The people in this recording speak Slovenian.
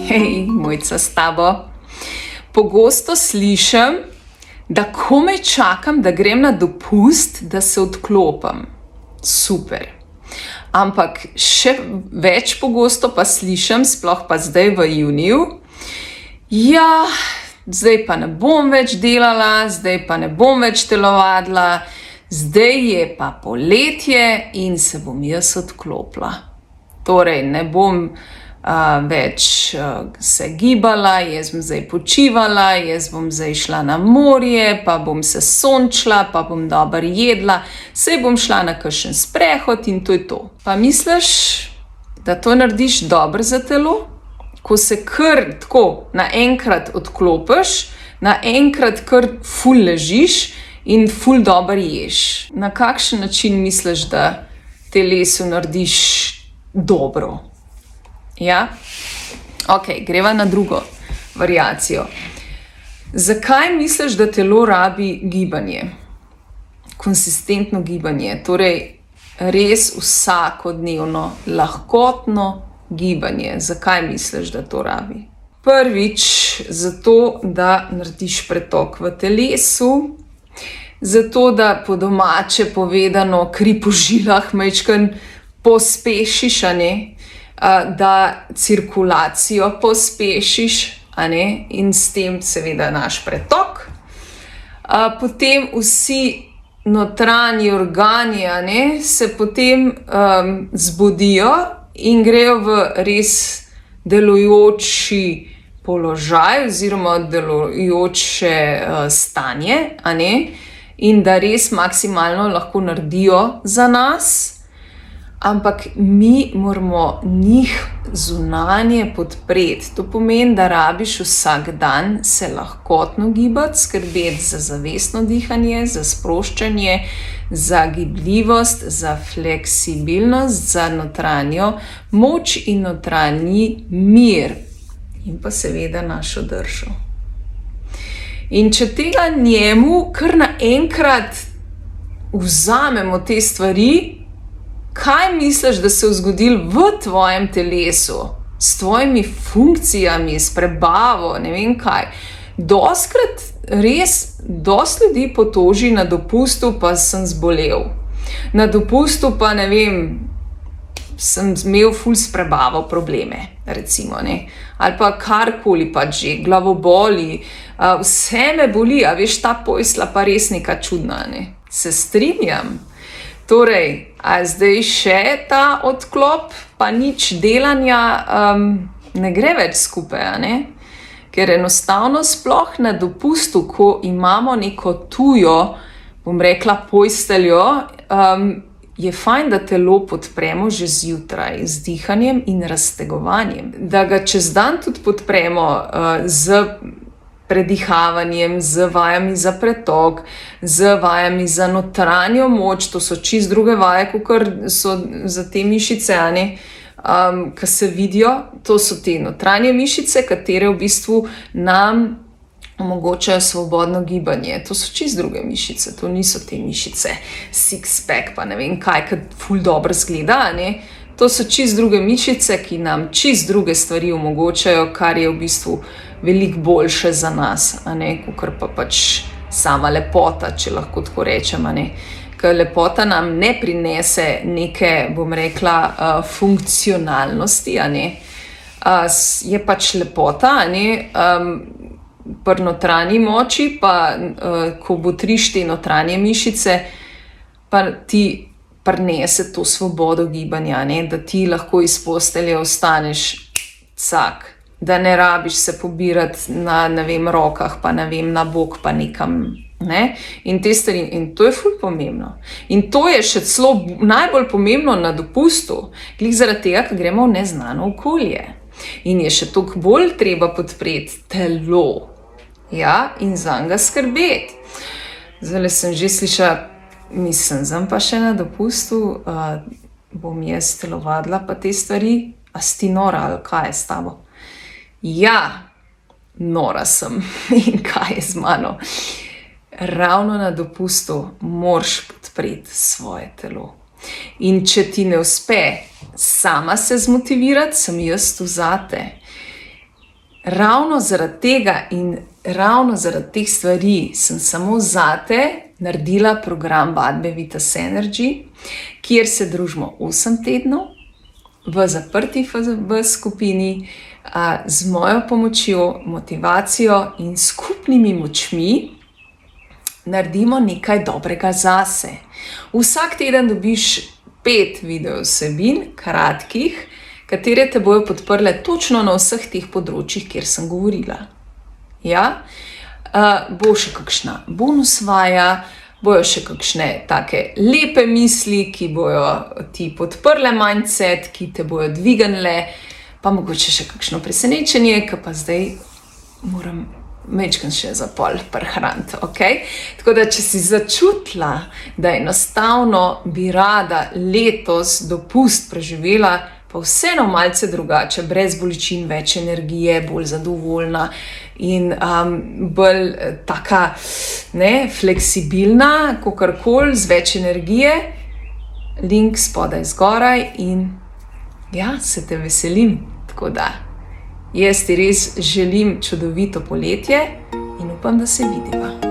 Hej, Mojca s tabo. Pogosto slišim, da komaj čakam, da grem na dopust, da se odklopim. Super. Ampak še več pogosto pa slišim, sploh pa zdaj v juniju, ja, zdaj pa ne bom več delala, zdaj pa ne bom več telovadila, zdaj je pa poletje in se bom jaz odklopila. Torej, ne bom več se gibala, jaz bom zdaj počivala, jaz bom zdaj šla na morje, pa bom se sončila, pa bom dobro jedla, saj bom šla na kakšen sprehod in to je to. Pa misliš, da to narediš dobro za telo? Ko se kar tako naenkrat odklopiš, naenkrat kar ful ležiš in ful dobro ješ. Na kakšen način misliš, da telesu narediš dobro? Ja? Ok, greva na drugo variacijo. Zakaj misliš, da telo rabi gibanje? Konsistentno gibanje, torej res vsakodnevno, lahkotno gibanje. Zakaj misliš, da to rabi? Prvič, zato, da narediš pretok v telesu, zato, da po domače povedano kri po žilah majčkeno pospešiš, a ne? Da cirkulacijo pospešiš, a ne? In s tem seveda naš pretok. Potem vsi notranji organi, a ne, se potem zbudijo in grejo v res delujoči položaj oziroma delujoče stanje, a ne? In da res maksimalno lahko naredijo za nas. Ampak mi moramo njih zunanje podpreti. To pomeni, da rabiš vsak dan se lahkotno gibati, skrbeti za zavestno dihanje, za sproščanje, za gibljivost, za fleksibilnost, za notranjo moč in notranji mir. In pa seveda našo držo. In če tega njemu kar naenkrat vzamemo te stvari, kaj misliš, da se je zgodilo v tvojem telesu, s tvojimi funkcijami, s prebavo, ne vem kaj. Doskrat res, dosti ljudi potoži na dopustu, pa sem zbolel. Na dopustu pa, ne vem, sem imel ful s prebavo probleme, recimo, ne. Ali pa karkoli pa že, glavoboli, vse me boli, a veš, ta pojsla pa res neka čudna, ne. Se strinjam. Torej, a zdaj še ta odklop, pa nič delanja ne gre več skupaj, a ne? Ker enostavno sploh na dopustu, ko imamo neko tujo, bom rekla, posteljo, je fajn, da telo podpremo že zjutraj z dihanjem in raztegovanjem. Da ga čez dan tudi podpremo z predihavanjem, z vajami za pretok, z vajami za notranjo moč, to so čisto druge vaje, kakor so za te mišice, a ne, ki se vidijo, to so te notranje mišice, katere v bistvu nam omogočajo svobodno gibanje. To so čisto druge mišice, to niso te mišice six-pack, pa ne vem kaj, ki ful dobro zgleda, a ne. To so čisto druge mišice, ki nam čisto druge stvari omogočajo, kar je v bistvu veliko boljše za nas, a ne, kakor pa pač sama lepota, če lahko tako rečem, a ne. Ker lepota nam ne prinese neke, bom rekla, funkcionalnosti, a ne. Je pač lepota, a ne, pri notranji moči, pa ko botriš te notranje mišice, pa ti prinese to svobodo gibanja, ne, da ti lahko iz postelje ostaneš cak, da ne rabiš se pobirati na, ne vem, rokah, pa ne vem, na bok, pa nekam, ne, in te stvari, in to je ful pomembno. In to je še celo najbolj pomembno na dopustu, glih zaradi tega, ker gremo v neznano okolje. In je še toliko bolj treba podpreti telo, ja, in zanj ga skrbeti. Zdajle sem že slišala, mislim, sem pa še na dopustu, bom jaz telovadila pa te stvari, a si ti nora ali kaj je s tabo? Ja, nora sem in kaj je z mano? Ravno na dopustu moraš podpreti svoje telo. In če ti ne uspe sama se zmotivirati, sem jaz tu zate. ravno zaradi tega in ravno zaradi teh stvari sem samo zate naredila program vadbe Vitas Energy, kjer se družimo 8 tednov v zaprti FB skupini, z mojo pomočjo, motivacijo in skupnimi močmi naredimo nekaj dobrega zase. Vsak teden dobiš 5 video vsebin, kratkih, katere te bojo podprle točno na vseh teh področjih, kjer sem govorila. Ja? Bo še kakšna bonus vaja, bojo še kakšne take lepe misli, ki bojo ti podprle mindset, ki te bojo dvignile, pa mogoče še kakšno presenečenje, ki pa zdaj moram majčkeno še za pol prehraniti, okej? Tako da, če si začutila, da enostavno bi rada letos dopust preživela, pa vseeno malce drugače, brez bolečin, več energije, bolj zadovoljna in bolj taka fleksibilna, kakorkoli, z več energije, link spodaj zgoraj in ja, se te veselim. Tako da, jaz ti res želim čudovito poletje in upam, da se vidiva.